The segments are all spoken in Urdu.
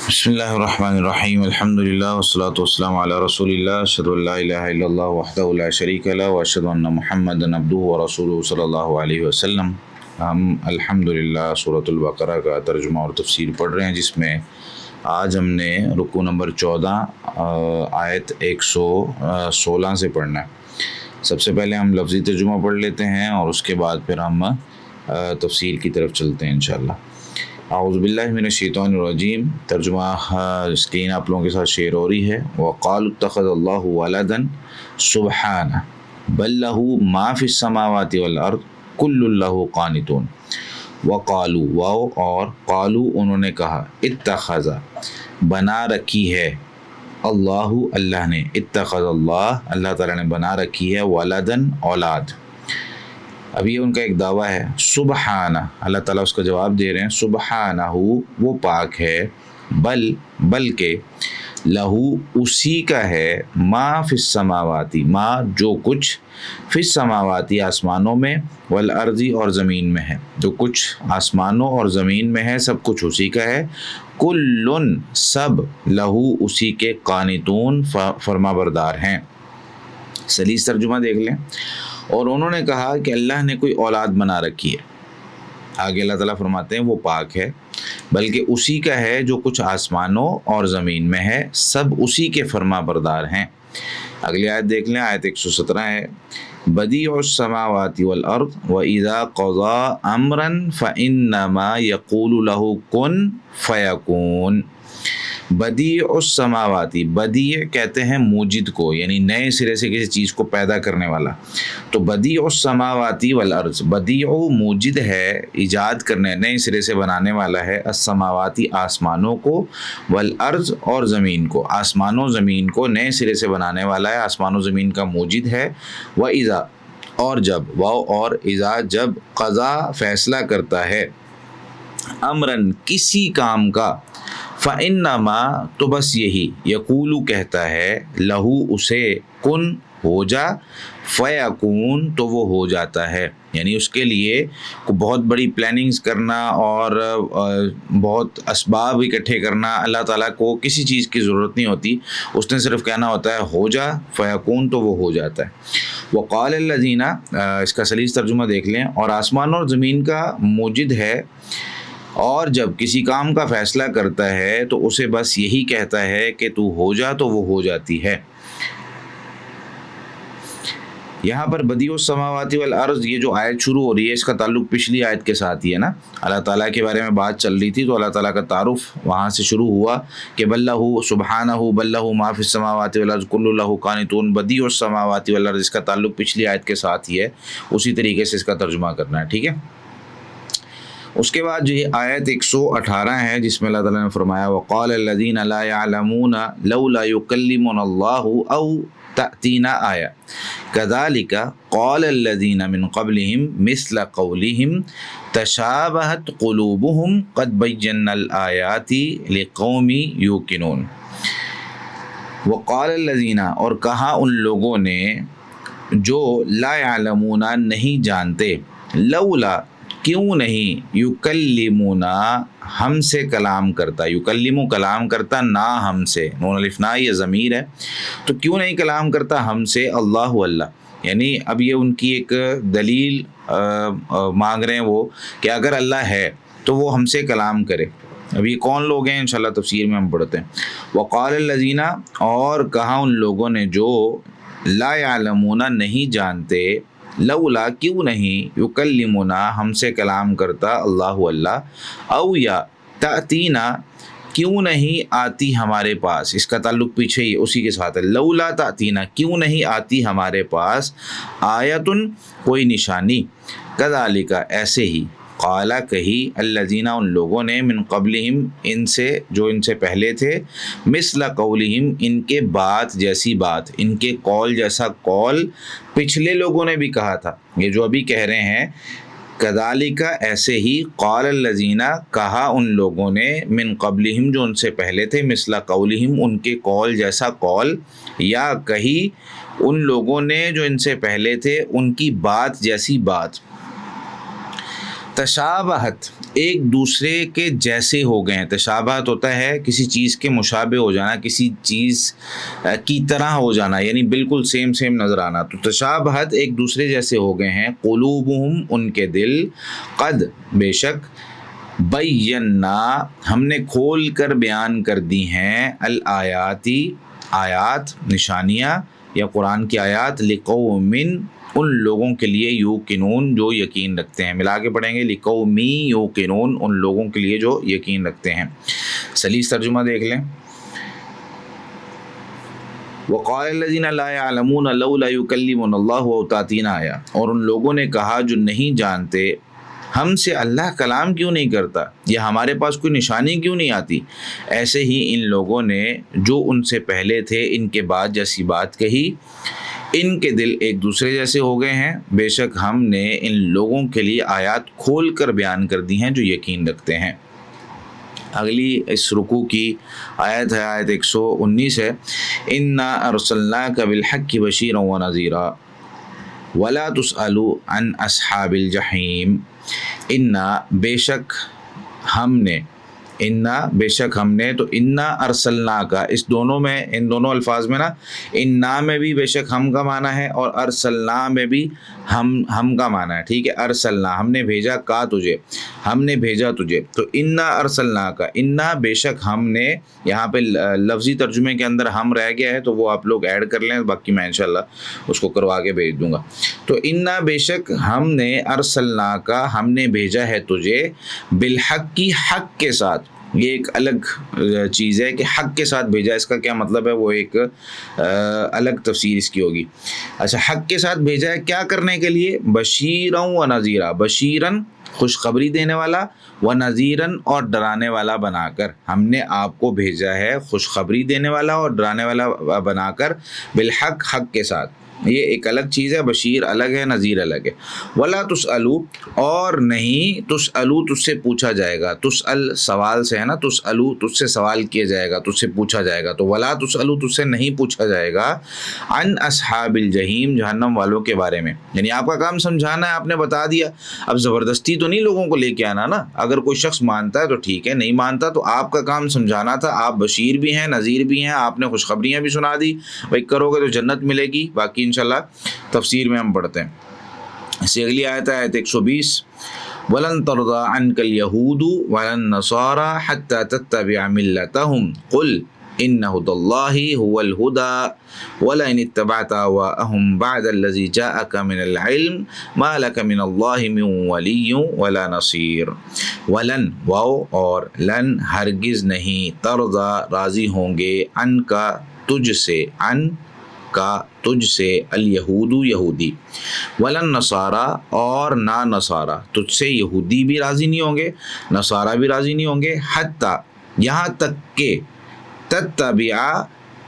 بسم اللہ الرحمن الرحیم الحمد للہ والصلاة والسلام علی رسول اللہ اشہد ان لا الہ الا اللہ وحدہ لا شریک لہ واشہد ان محمدا عبدہ ورسولہ صلی اللہ علیہ وسلم۔ ہم الحمدللہ سورۃ البقرہ کا ترجمہ اور تفسیر پڑھ رہے ہیں، جس میں آج ہم نے رکوع نمبر 14 آیت 116 سے پڑھنا ہے۔ سب سے پہلے ہم لفظی ترجمہ پڑھ لیتے ہیں اور اس کے بعد پھر ہم تفسیر کی طرف چلتے ہیں انشاءاللہ۔ اعوذ باللہ من الشیطان الرجیم۔ ترجمہ اسکرین آپ لوگوں کے ساتھ شیئر ہو رہی ہے۔ وَقَالُوا اتَّخَذَ اللَّهُ وَلَدًا سُبْحَانَهُ بَل لَّهُ مَا فِي السَّمَاوَاتِ وَالْأَرْضِ كُلٌّ لَّهُ قَانِتُونَ۔ وَقَالُوا واو اور قالوا انہوں نے کہا، اتخذ بنا رکھی ہے، اللہ اللہ نے، اتخذ اللہ تعالیٰ نے بنا رکھی ہے، ولدن اولاد۔ اب یہ ان کا ایک دعویٰ ہے، سبحانہ، اللہ تعالیٰ اس کا جواب دے رہے ہیں، سبحانہ وہ پاک ہے، بلکہ لہو اسی کا ہے، ما فی السماواتی ما جو کچھ، فی السماواتی آسمانوں میں، والارضی اور زمین میں ہے، جو کچھ آسمانوں اور زمین میں ہے سب کچھ اسی کا ہے، کلن سب، لہو اسی کے، قانتون فرما بردار ہیں۔ سلیس ترجمہ دیکھ لیں۔ اور انہوں نے کہا کہ اللہ نے کوئی اولاد بنا رکھی ہے۔ آگے اللہ تعالیٰ فرماتے ہیں وہ پاک ہے، بلکہ اسی کا ہے جو کچھ آسمانوں اور زمین میں ہے، سب اسی کے فرما بردار ہیں۔ اگلی آیت دیکھ لیں، آیت 117 ہے، بدیع السماوات والارض واذا قضى امرا فانما يقول له كن فيكون۔ بدیع السماواتی، بدیع کہتے ہیں موجد کو، یعنی نئے سرے سے کسی چیز کو پیدا کرنے والا، تو بدیع السماواتی والارض، بدیع موجد ہے، ایجاد کرنے، نئے سرے سے بنانے والا ہے، السماواتی آسمانوں کو، والارض اور زمین کو، آسمانوں زمین کو نئے سرے سے بنانے والا ہے، آسمان و زمین کا موجد ہے، وَإِذَا اور جب، واو اور اذا جب، قضا فیصلہ کرتا ہے، امرن کسی کام کا، فَإِنَّمَا تو بس یہی، یقولو کہتا ہے، لہو اسے، کن ہو جا، فیکون تو وہ ہو جاتا ہے۔ یعنی اس کے لیے بہت بڑی پلاننگز کرنا اور بہت اسباب اکٹھے کرنا، اللہ تعالیٰ کو کسی چیز کی ضرورت نہیں ہوتی، اس نے صرف کہنا ہوتا ہے ہو جا، فیکون تو وہ ہو جاتا ہے۔ وقال الذین، اس کا سلیس ترجمہ دیکھ لیں، اور آسمان اور زمین کا موجد ہے، اور جب کسی کام کا فیصلہ کرتا ہے تو اسے بس یہی کہتا ہے کہ تو ہو جا تو وہ ہو جاتی ہے۔ یہاں پر بدیع السماوات والارض، یہ جو آیت شروع ہو رہی ہے، اس کا تعلق پچھلی آیت کے ساتھ ہی ہے نا۔ اللہ تعالیٰ کے بارے میں بات چل رہی تھی تو اللہ تعالیٰ کا تعارف وہاں سے شروع ہوا کہ بل لہ سبحانہ بل لہ ما فی السماوات والارض کل لہ قانتون، بدیع السماوات والارض، اس کا تعلق پچھلی آیت کے ساتھ ہی ہے، اسی طریقے سے اس کا ترجمہ کرنا ہے، ٹھیک ہے۔ اس کے بعد جو یہ آیت 118 ہے، جس میں اللہ تعالیٰ نے فرمایا، وقال الذین لا يعلمون لولا يكلمنا اللہ او تأتینا آیہ کذالک قال الذین من قبلہم مثل قولہم تشابہت قلوبہم قد بینا الآیات لقوم یوقنون۔ وقال الذین اور کہا ان لوگوں نے جو لا يعلمون نہیں جانتے، لولا کیوں نہیں، یکلمونا ہم سے کلام کرتا، یکلمو کلام کرتا، نہ ہم سے، نون الف نا یہ ضمیر ہے، تو کیوں نہیں کلام کرتا ہم سے، اللہ، یعنی اب یہ ان کی ایک دلیل مانگ رہے ہیں وہ کہ اگر اللہ ہے تو وہ ہم سے کلام کرے۔ اب یہ کون لوگ ہیں، انشاءاللہ تفسیر میں ہم پڑھتے ہیں۔ وقال الذین اور کہا ان لوگوں نے جو لا يعلمون نہیں جانتے، لولا کیوں نہیں، یکلمنا ہم سے کلام کرتا اللہ، او یا تأتینا کیوں نہیں آتی ہمارے پاس، اس کا تعلق پیچھے ہی اسی کے ساتھ ہے، لولا تأتینا کیوں نہیں آتی ہمارے پاس، آیتن کوئی نشانی، کذالک ایسے ہی، قالا کہی، الذین ان لوگوں نے، من قبلہم ان سے جو ان سے پہلے تھے، مثل قولہم ان کے بات جیسی بات، ان کے قول جیسا قول پچھلے لوگوں نے بھی کہا تھا، یہ جو ابھی کہہ رہے ہیں، کذالک ایسے ہی، قال الذین کہا ان لوگوں نے، من قبلہم جو ان سے پہلے تھے، مثل قولہم ان کے قول جیسا قول، یا کہی ان لوگوں نے جو ان سے پہلے تھے ان کی بات جیسی بات، تشابہت ایک دوسرے کے جیسے ہو گئے ہیں. تشابہت ہوتا ہے کسی چیز کے مشابہ ہو جانا، کسی چیز کی طرح ہو جانا، یعنی بالکل سیم نظر آنا. تو تشابہت ایک دوسرے جیسے ہو گئے ہیں. قلوبہم ان کے دل، قد بے شک، بینا ہم نے کھول کر بیان کر دی ہیں، الآیاتی آیات نشانیاں یا قرآن کی آیات، لقوم ان لوگوں کے لیے، یوقنون جو یقین رکھتے ہیں. ملا کے پڑھیں گے، لقومی یوقنون ان لوگوں کے لیے جو یقین رکھتے ہیں. سلیس ترجمہ دیکھ لیں. وقال الذین لا يعلمون لولا يكلمنا اللہ او تأتینا آیہ، اور ان لوگوں نے کہا جو نہیں جانتے ہم سے اللہ کلام کیوں نہیں کرتا یا ہمارے پاس کوئی نشانی کیوں نہیں آتی. ایسے ہی ان لوگوں نے جو ان سے پہلے تھے ان کے بعد جیسی بات کہی، ان کے دل ایک دوسرے جیسے ہو گئے ہیں. بے شک ہم نے ان لوگوں کے لیے آیات کھول کر بیان کر دی ہیں جو یقین رکھتے ہیں. اگلی اس رکوع کی آیت ہے آیت 119 ہے، انا ارسلناک بالحق بشیرا ونذیرا ولا تسأل عن اصحاب الجحیم. انا بے شک ہم نے، انا بے شک ہم نے، تو انا ارسلنا کا اس دونوں میں، ان دونوں الفاظ میں نا، انا میں بھی بے شک ہم کا معنی ہے اور ارسلنا میں بھی ہم کا معنی ہے. ٹھیک ہے، ارسلنا ہم نے بھیجا، کا تجھے ہم نے بھیجا تجھے. تو انا ارسلنا کا، انا بے شک ہم نے، یہاں پہ لفظی ترجمے کے اندر ہم رہ گیا ہے تو وہ آپ لوگ ایڈ کر لیں، باقی میں انشاءاللہ اس کو کروا کے بھیج دوں گا. تو انا بے شک ہم نے، ارسلنا کا ہم نے بھیجا ہے تجھے، بالحق کی حق کے ساتھ. یہ ایک الگ چیز ہے کہ حق کے ساتھ بھیجا، اس کا کیا مطلب ہے وہ ایک الگ تفسیر اس کی ہوگی. اچھا، حق کے ساتھ بھیجا ہے کیا کرنے کے لیے؟ بشیرا و نذیرا، بشیرن خوشخبری دینے والا، و نذیرن اور ڈرانے والا بنا کر. ہم نے آپ کو بھیجا ہے خوشخبری دینے والا اور ڈرانے والا بنا کر، بالحق حق کے ساتھ. یہ ایک الگ چیز ہے، بشیر الگ ہے، نذیر الگ ہے. ولا تسألو اور نہیں، تسألو تجھ سے پوچھا جائے گا، تسأل سوال سے ہے نا، تسألو تجھ سے سوال کیا جائے گا، تجھ سے پوچھا جائے گا. تو ولا تسألو تجھ سے نہیں پوچھا جائے گا، عن اصحاب الجحیم جہنم والوں کے بارے میں. یعنی آپ کا کام سمجھانا ہے، آپ نے بتا دیا. اب زبردستی تو نہیں لوگوں کو لے کے آنا نا. اگر کوئی شخص مانتا ہے تو ٹھیک ہے، نہیں مانتا تو آپ کا کام سمجھانا تھا. آپ بشیر بھی ہیں، نذیر بھی ہیں، آپ نے خوشخبریاں بھی سنا دی. بھائی کرو گے تو جنت ملے گی. باقی انشاءاللہ تفسیر میں ہم پڑھتے ہیں. اس سے اگلی آیت ہے آیت 120، وَلَن تَرْضَىٰ عَنْكَ الْيَهُودُ وَلَا النَّصَارَىٰ حَتَّىٰ تَتَّبِعَ مِلَّتَهُمْ قُلْ إِنَّ هُدَى اللَّهِ هُوَ الْهُدَىٰ وَلَئِنِ اتَّبَعْتَ أَهْوَاءَهُمْ بَعْدَ الَّذِي جَاءَكَ مِنَ الْعِلْمِ مَا لَكَ مِنَ اللَّهِ مِن وَلِيٍّ وَلَا نَصِيرٍ. ولن واو اور لن ہرگز نہیں، ترضا راضی ہوں گے، ان کا تجھ سے، ان کا تجھ سے، الیہود یہودی، ولن نصارا اور نہ نصارا، تجھ سے یہودی بھی راضی نہیں ہوں گے، نصارا بھی راضی نہیں ہوں گے، حتی یہاں تک کہ تتبع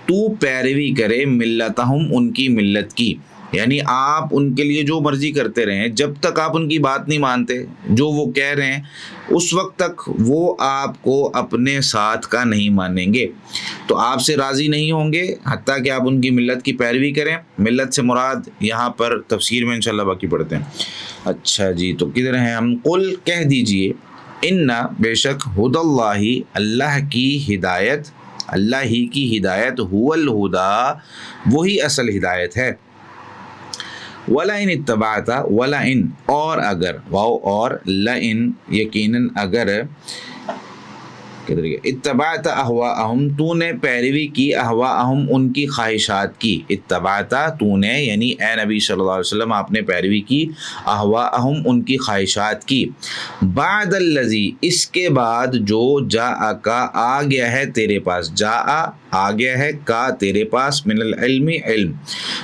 تو پیروی کرے، ملتہم ان کی ملت کی. یعنی آپ ان کے لیے جو مرضی کرتے رہیں، جب تک آپ ان کی بات نہیں مانتے، جو وہ کہہ رہے ہیں اس وقت تک وہ آپ کو اپنے ساتھ کا نہیں مانیں گے. تو آپ سے راضی نہیں ہوں گے حتیٰ کہ آپ ان کی ملت کی پیروی کریں. ملت سے مراد یہاں پر تفسیر میں انشاءاللہ باقی پڑھتے ہیں. اچھا جی، تو کدھر ہیں ہم؟ قل کہہ دیجئے، ان بے شک، ہدی اللہ اللہ کی ہدایت، اللہ ہی کی ہدایت، هو الہدیٰ وہی اصل ہدایت ہے. وَلَئِنِ اتَّبَعْتَ وَلَئِن اور اگر، واو اور لئن یقیناً اگر، اتبعت اہواءہم تو نے پیروی کی، اہواءہم ان کی خواہشات کی، اتبعت تو نے یعنی اے نبی صلی اللہ علیہ وسلم آپ نے پیروی کی، اہواءہم ان کی خواہشات کی، بعد الذی اس کے بعد جو جاءک آ گیا ہے تیرے پاس، جاء آ گیا ہے، کا تیرے پاس، من العلم علم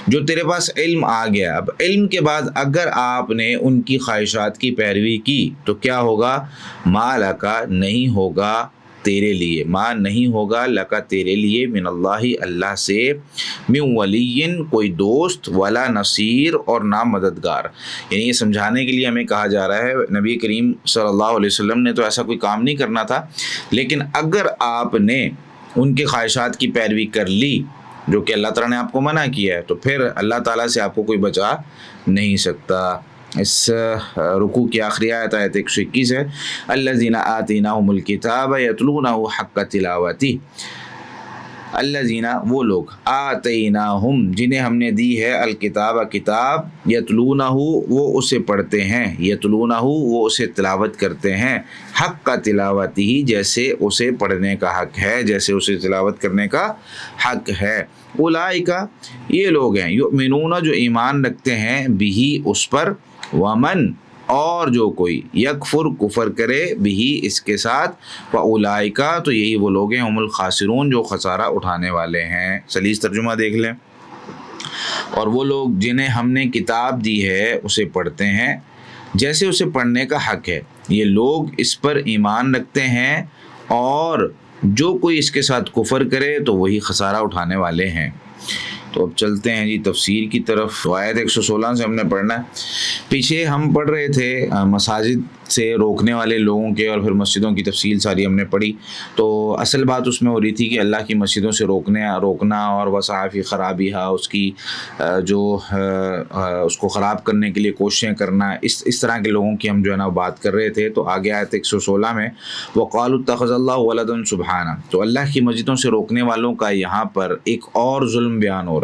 جو تیرے پاس علم آ گیا. اب علم کے بعد اگر آپ نے ان کی خواہشات کی پیروی کی تو کیا ہوگا؟ ما لکا نہیں ہوگا تیرے لیے، ما نہیں ہوگا لکا تیرے لیے، من اللہ اللہ سے، من ولی کوئی دوست، ولا نصیر اور نہ مددگار. یعنی یہ سمجھانے کے لیے ہمیں کہا جا رہا ہے نبی کریم صلی اللہ علیہ وسلم نے تو ایسا کوئی کام نہیں کرنا تھا، لیکن اگر آپ نے ان کی خواہشات کی پیروی کر لی جو کہ اللہ تعالیٰ نے آپ کو منع کیا ہے تو پھر اللہ تعالیٰ سے آپ کو کوئی بچا نہیں سکتا. اس رکوع کی آخری آیت 121 ہے، الذین آتیناہم الکتاب یتلونہ حق تلاوتہ، الذین وہ لوگ، آتیناہم جنہیں ہم نے دی ہے، الکتاب کتاب، یتلونہ وہ اسے پڑھتے ہیں، یتلونہ وہ اسے تلاوت کرتے ہیں، حق تلاوتہ جیسے اسے پڑھنے کا حق ہے، جیسے اسے تلاوت کرنے کا حق ہے، اولئک یہ لوگ ہیں، یؤمنون جو ایمان رکھتے ہیں، بہ اس پر، ومن اور جو کوئی یکفر کفر کرے بھی اس کے ساتھ، فاولئک تو یہی وہ لوگ ہیں، ہم الخاسرون جو خسارہ اٹھانے والے ہیں۔ سلیس ترجمہ دیکھ لیں، اور وہ لوگ جنہیں ہم نے کتاب دی ہے اسے پڑھتے ہیں جیسے اسے پڑھنے کا حق ہے، یہ لوگ اس پر ایمان رکھتے ہیں، اور جو کوئی اس کے ساتھ کفر کرے تو وہی خسارہ اٹھانے والے ہیں۔ تو اب چلتے ہیں جی تفسیر کی طرف۔ آیت 116 سے ہم نے پڑھنا ہے۔ پیچھے ہم پڑھ رہے تھے مساجد سے روکنے والے لوگوں کے، اور پھر مسجدوں کی تفصیل ساری ہم نے پڑھی۔ تو اصل بات اس میں ہو رہی تھی کہ اللہ کی مسجدوں سے روکنا اور وسعہ فی خرابیہا، اس کی جو اس کو خراب کرنے کے لیے کوششیں کرنا، اس طرح کے لوگوں کی ہم جو ہے نا بات کر رہے تھے۔ تو آگے آیت 116 میں وقالوا اتخذ اللہ ولدا سبحانہ، تو اللہ کی مسجدوں سے روکنے والوں کا یہاں پر ایک اور ظلم بیان ہو رہا ہے۔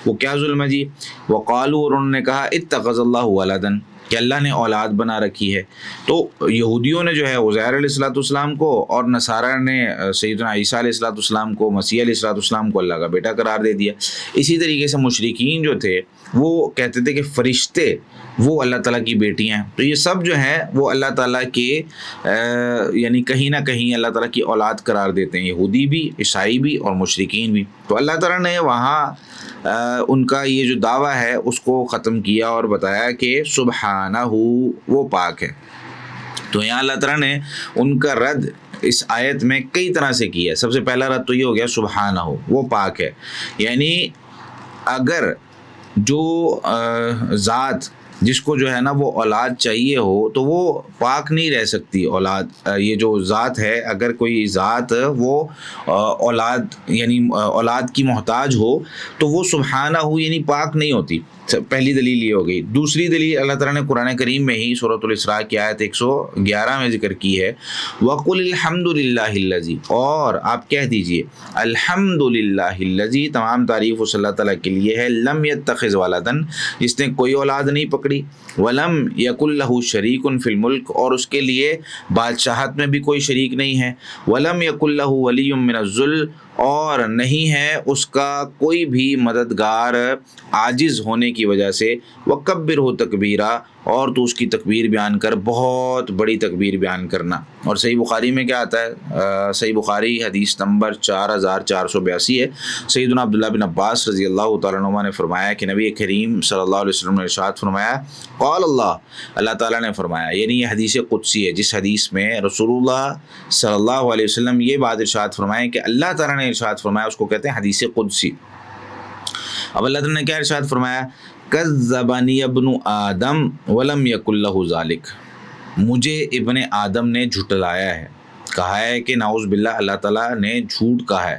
وہ کیا ظلم ہے جی؟ وقالوا، اور انہوں نے کہا، اتخذ اللہ ولدا، کہ اللہ نے اولاد بنا رکھی ہے۔ تو یہودیوں نے جو ہے عزیر علیہ السلام کو، اور نصارہ نے سیدنا عیسیٰ علیہ السلام کو، مسیح علیہ السلام کو اللہ کا بیٹا قرار دے دیا۔ اسی طریقے سے مشرکین جو تھے وہ کہتے تھے کہ فرشتے وہ اللہ تعالیٰ کی بیٹیاں ہیں۔ تو یہ سب جو ہیں وہ اللہ تعالیٰ کے یعنی کہیں نہ کہیں اللہ تعالیٰ کی اولاد قرار دیتے ہیں، یہودی بھی، عیسائی بھی اور مشرکین بھی۔ تو اللہ تعالیٰ نے وہاں ان کا یہ جو دعویٰ ہے اس کو ختم کیا اور بتایا کہ سبحانہ وہ پاک ہے۔ تو یہاں اللہ تعالیٰ نے ان کا رد اس آیت میں کئی طرح سے کیا ہے۔ سب سے پہلا رد تو یہ ہو گیا سبحانہ وہ پاک ہے، یعنی اگر جو ذات جس کو جو ہے نا وہ اولاد چاہیے ہو تو وہ پاک نہیں رہ سکتی اولاد، یہ جو ذات ہے، اگر کوئی ذات وہ اولاد یعنی اولاد کی محتاج ہو تو وہ سبحانہ یعنی پاک نہیں ہوتی۔ پہلی دلیل یہ ہو گئی۔ دوسری دلیل اللہ تعالیٰ نے قرآن کریم میں ہی سورۃ الاسراء کی آیت 111 میں ذکر کی ہے، وَقُلِ الْحَمْدُ لِلَّهِ الَّذِي، اور آپ کہہ دیجئے الحمد للہ الذی، تمام تعریف اس اللہ تعالیٰ کے لیے ہے، لم یتخذ ولدا، جس نے کوئی اولاد نہیں پکڑی، ولم یکن لہ شریک فی الملک، اور اس کے لیے بادشاہت میں بھی کوئی شریک نہیں ہے، ولم یکن لہ ولی من الذل، اور نہیں ہے اس کا کوئی بھی مددگار عاجز ہونے کی وجہ سے، وکبرہ تکبیرا، اور تو اس کی تکبیر بیان کر، بہت بڑی تکبیر بیان کرنا۔ اور صحیح بخاری میں کیا آتا ہے؟ صحیح بخاری حدیث نمبر 4482 ہے۔ سیدنا عبداللہ بن عباس رضی اللہ تعالیٰ عنہ نے فرمایا کہ نبی کریم صلی اللہ علیہ وسلم نے ارشاد فرمایا، قال اللہ تعالیٰ نے فرمایا، یعنی یہ حدیث قدسی ہے جس حدیث میں رسول اللہ صلی اللہ علیہ وسلم یہ بات ارشاد فرمائے کہ اللہ تعالیٰ نے ارشاد فرمایا، اس کو کہتے ہیں حدیث قدسی۔ اب اللہ تعالیٰ نے کیا ارشاد فرمایا؟ کذبنی ابن آدم ولم یکن لہ ذالک، مجھے ابن آدم نے جھٹلایا ہے، کہا ہے کہ نعوذ باللہ اللہ تعالیٰ نے جھوٹ کہا ہے،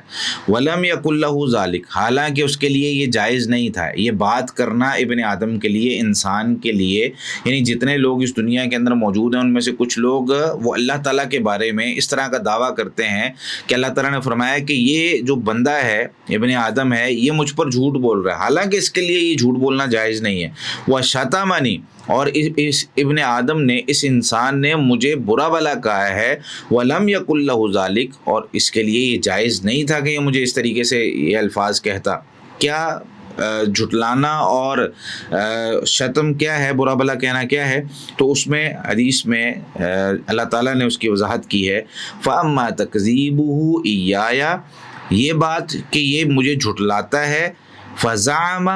ولم یکن لہ ذالک، حالانکہ اس کے لیے یہ جائز نہیں تھا، یہ بات کرنا ابن آدم کے لیے، انسان کے لیے، یعنی جتنے لوگ اس دنیا کے اندر موجود ہیں ان میں سے کچھ لوگ وہ اللہ تعالیٰ کے بارے میں اس طرح کا دعویٰ کرتے ہیں کہ اللہ تعالیٰ نے فرمایا کہ یہ جو بندہ ہے ابن آدم ہے یہ مجھ پر جھوٹ بول رہا ہے، حالانکہ اس کے لیے یہ جھوٹ بولنا جائز نہیں ہے، وَشَتَمَنِی، اور اس ابن آدم نے، اس انسان نے مجھے برا بھلا کہا ہے، وَلَمْ يَكُنْ لَهُ ذَلِكَ، اور اس کے لیے یہ جائز نہیں تھا کہ یہ مجھے اس طریقے سے یہ الفاظ کہتا۔ کیا جھٹلانا اور شتم کیا ہے، برا بھلا کہنا کیا ہے؟ تو اس میں حدیث میں اللہ تعالیٰ نے اس کی وضاحت کی ہے، فَأَمَّا تَكْذِيبُهُ إِيَّايَ، یہ بات کہ یہ مجھے جھٹلاتا ہے، فزعم،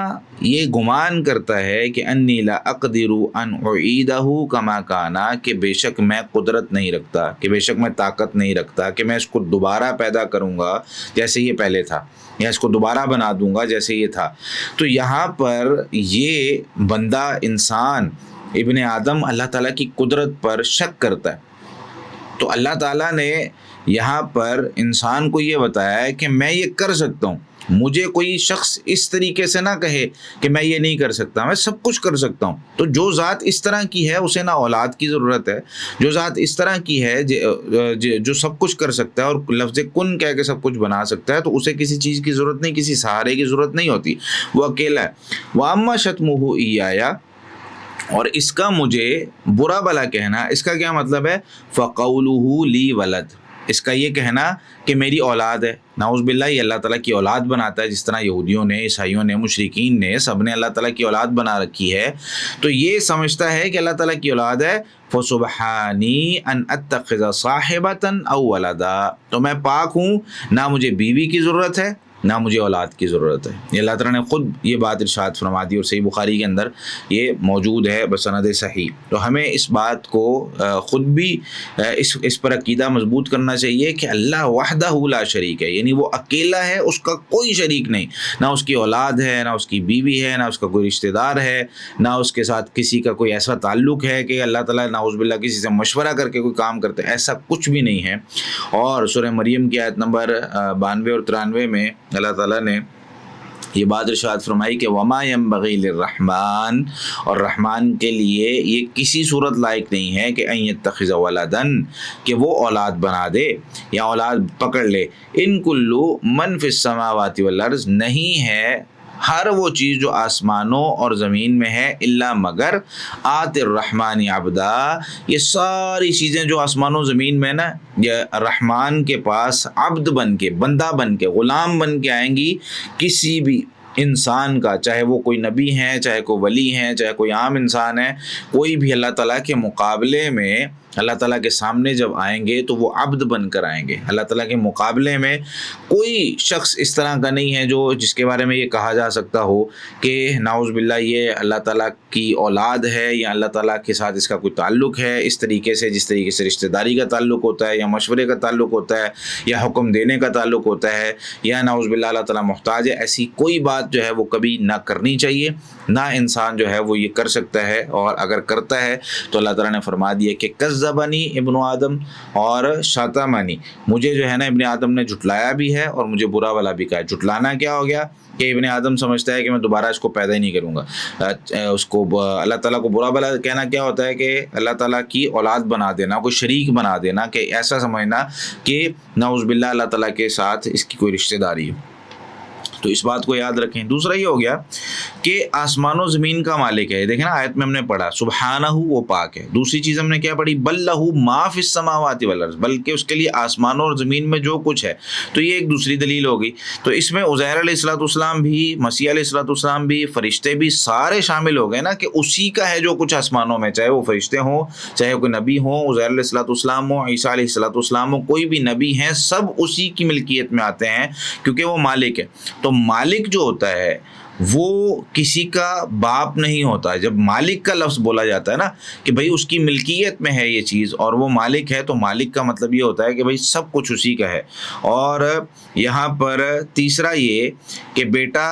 یہ گمان کرتا ہے کہ انی لا اقدر ان اعیدہ کما کانا، کہ بے شک میں قدرت نہیں رکھتا، کہ بے شک میں طاقت نہیں رکھتا کہ میں اس کو دوبارہ پیدا کروں گا جیسے یہ پہلے تھا، یا اس کو دوبارہ بنا دوں گا جیسے یہ تھا۔ تو یہاں پر یہ بندہ انسان ابن آدم اللہ تعالیٰ کی قدرت پر شک کرتا ہے۔ تو اللہ تعالیٰ نے یہاں پر انسان کو یہ بتایا ہے کہ میں یہ کر سکتا ہوں، مجھے کوئی شخص اس طریقے سے نہ کہے کہ میں یہ نہیں کر سکتا، میں سب کچھ کر سکتا ہوں۔ تو جو ذات اس طرح کی ہے اسے نہ اولاد کی ضرورت ہے، جو ذات اس طرح کی ہے جو سب کچھ کر سکتا ہے اور لفظ کن کہہ کے سب کچھ بنا سکتا ہے، تو اسے کسی چیز کی ضرورت نہیں، کسی سہارے کی ضرورت نہیں ہوتی، وہ اکیلا ہے۔ وَأَمَّا شَتْمُهُ إِيَّايَ، اور اس کا مجھے برا بھلا کہنا، اس کا کیا مطلب ہے؟ فَقَوْلُهُ لِي وَلَدْ، اس کا یہ کہنا کہ میری اولاد ہے، نعوذ باللہ یہ اللہ تعالیٰ کی اولاد بناتا ہے، جس طرح یہودیوں نے، عیسائیوں نے، مشرکین نے، سب نے اللہ تعالیٰ کی اولاد بنا رکھی ہے، تو یہ سمجھتا ہے کہ اللہ تعالیٰ کی اولاد ہے۔ فَسُبْحَانِي أَنْ أَتَّخِذَ صَاحِبَةً أَوْ وَلَدًا، تو میں پاک ہوں، نہ مجھے بیوی کی ضرورت ہے نہ مجھے اولاد کی ضرورت ہے۔ یہ اللہ تعالیٰ نے خود یہ بات ارشاد فرما دی، اور صحیح بخاری کے اندر یہ موجود ہے بسند صحیح۔ تو ہمیں اس بات کو خود بھی اس پر عقیدہ مضبوط کرنا چاہیے کہ اللہ وحدہ لا شریک ہے، یعنی وہ اکیلا ہے، اس کا کوئی شریک نہیں، نہ اس کی اولاد ہے، نہ اس کی بیوی ہے، نہ اس کا کوئی رشتہ دار ہے، نہ اس کے ساتھ کسی کا کوئی ایسا تعلق ہے کہ اللہ تعالیٰ نعوذ باللہ کسی سے مشورہ کر کے کوئی کام کرتے، ایسا کچھ بھی نہیں ہے۔ اور سورہ مریم کی آیت نمبر 92 اور 93 میں اللہ تعالیٰ نے یہ بات ارشاد فرمائی کہ وما ينبغي للرحمن، اور رحمان کے لیے یہ کسی صورت لائق نہیں ہے کہ ان يتخذ ولدا، کہ وہ اولاد بنا دے یا اولاد پکڑ لے۔ ان کل من فی السماوات والارض، نہیں ہے ہر وہ چیز جو آسمانوں اور زمین میں ہے، الا مگر آت الرحمن عبدا، یہ ساری چیزیں جو آسمانوں زمین میں نا، یہ رحمان کے پاس عبد بن کے، بندہ بن کے، غلام بن کے آئیں گی کسی بھی انسان کا، چاہے وہ کوئی نبی ہیں، چاہے کوئی ولی ہیں، چاہے کوئی عام انسان ہے، کوئی بھی اللہ تعالیٰ کے مقابلے میں، اللہ تعالیٰ کے سامنے جب آئیں گے تو وہ عبد بن کر آئیں گے۔ اللہ تعالیٰ کے مقابلے میں کوئی شخص اس طرح کا نہیں ہے جس کے بارے میں یہ کہا جا سکتا ہو کہ نعوذ باللہ یہ اللہ تعالیٰ کی اولاد ہے، یا اللہ تعالیٰ کے ساتھ اس کا کوئی تعلق ہے اس طریقے سے، جس طریقے سے رشتہ داری کا تعلق ہوتا ہے، یا مشورے کا تعلق ہوتا ہے، یا حکم دینے کا تعلق ہوتا ہے، یا نعوذ باللہ اللہ تعالیٰ محتاج ہے۔ ایسی کوئی بات جو ہے وہ کبھی نہ کرنی چاہیے، نہ انسان جو ہے وہ یہ کر سکتا ہے، اور اگر کرتا ہے تو اللہ تعالیٰ نے فرما دیا کہ کذبنی ابن آدم اور شتمنی، مجھے جو ہے نا ابن آدم نے جھٹلایا بھی ہے اور مجھے برا بھلا بھی کہا ہے۔ جھٹلانا کیا ہو گیا کہ ابن آدم سمجھتا ہے کہ میں دوبارہ اس کو پیدا ہی نہیں کروں گا، اس کو اللہ تعالیٰ کو برا بھلا کہنا کیا ہوتا ہے کہ اللہ تعالیٰ کی اولاد بنا دینا، کوئی شریک بنا دینا، کہ ایسا سمجھنا کہ نعوذ باللہ اللہ تعالیٰ کے ساتھ اس کی کوئی رشتہ داری ہو۔ تو اس بات کو یاد رکھیں۔ دوسرا یہ ہو گیا کہ آسمان و زمین کا مالک ہے، دیکھیں نا آیت میں ہم نے پڑھا سبحانہ، وہ پاک ہے۔ دوسری چیز ہم نے کیا پڑھی؟ بل لہ ما فی السماوات والارض، بلکہ اس کے لیے آسمانوں اور زمین میں جو کچھ ہے۔ تو یہ ایک دوسری دلیل ہوگی۔ تو اس میں عزیر علیہ الصلوۃ والسلام بھی، مسیح علیہ الصلوۃ والسلام بھی، فرشتے بھی، سارے شامل ہو گئے نا، کہ اسی کا ہے جو کچھ آسمانوں میں، چاہے وہ فرشتے ہوں، چاہے کوئی نبی ہوں، عزیر علیہ الصلوۃ والسلام ہوں، عیسیٰ علیہ الصلوۃ والسلام ہوں، کوئی بھی نبی ہیں، سب اسی کی ملکیت میں آتے ہیں، کیونکہ وہ مالک ہے۔ تو مالک جو ہوتا ہے وہ کسی کا باپ نہیں ہوتا۔ جب مالک کا لفظ بولا جاتا ہے نا کہ بھئی اس کی ملکیت میں ہے یہ چیز اور وہ مالک ہے، تو مالک کا مطلب یہ ہوتا ہے کہ بھئی سب کچھ اسی کا ہے۔ اور یہاں پر تیسرا یہ کہ بیٹا